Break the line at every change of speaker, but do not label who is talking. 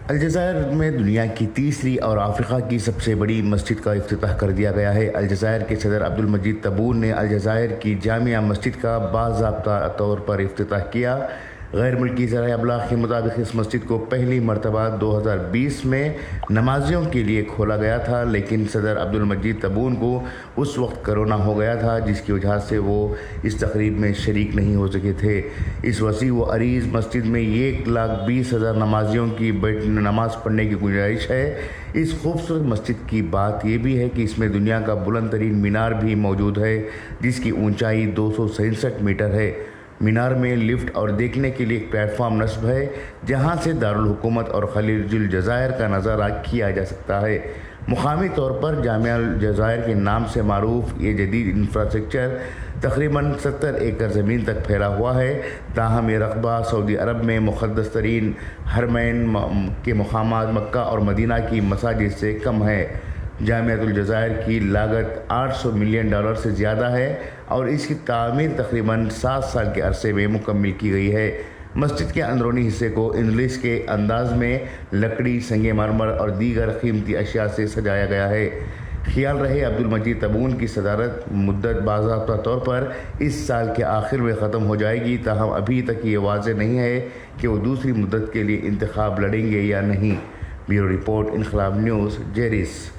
الجزائر میں دنیا کی تیسری اور افریقہ کی سب سے بڑی مسجد کا افتتاح کر دیا گیا ہے۔ الجزائر کے صدر عبدالمجید تبون نے الجزائر کی جامع مسجد کا باضابطہ طور پر افتتاح کیا۔ غیر ملکی ذرائع ابلاغ کے مطابق اس مسجد کو پہلی مرتبہ 2020 میں نمازیوں کے لیے کھولا گیا تھا، لیکن صدر عبدالمجید تبون کو اس وقت کرونا ہو گیا تھا، جس کی وجہ سے وہ اس تقریب میں شریک نہیں ہو سکے تھے۔ اس وسیع و عریض مسجد میں 1,20,000 نمازیوں کی نماز پڑھنے کی گنجائش ہے۔ اس خوبصورت مسجد کی بات یہ بھی ہے کہ اس میں دنیا کا بلند ترین مینار بھی موجود ہے، جس کی اونچائی 267 میٹر ہے۔ مینار میں لفٹ اور دیکھنے کے لیے ایک پلیٹ فارم نصب ہے، جہاں سے دارالحکومت اور خلیج الجزائر کا نظارہ کیا جا سکتا ہے۔ مقامی طور پر جامع الجزائر کے نام سے معروف یہ جدید انفراسٹرکچر تقریباً 70 ایکڑ زمین تک پھیلا ہوا ہے، تاہم یہ رقبہ سعودی عرب میں مقدس ترین حرمین کے مقامات مکہ اور مدینہ کی مساجد سے کم ہے۔ جامعۃ الجزائر کی لاگت $800 ملین سے زیادہ ہے اور اس کی تعمیر تقریباً 7 سال کے عرصے میں مکمل کی گئی ہے۔ مسجد کے اندرونی حصے کو انگلش کے انداز میں لکڑی، سنگ مرمر اور دیگر قیمتی اشیاء سے سجایا گیا ہے۔ خیال رہے عبدالمجید تبون کی صدارت مدت باضابطہ طور پر اس سال کے آخر میں ختم ہو جائے گی، تاہم ابھی تک یہ واضح نہیں ہے کہ وہ دوسری مدت کے لیے انتخاب لڑیں گے یا نہیں۔ بیورو رپورٹ، انقلاب نیوز، جیریس۔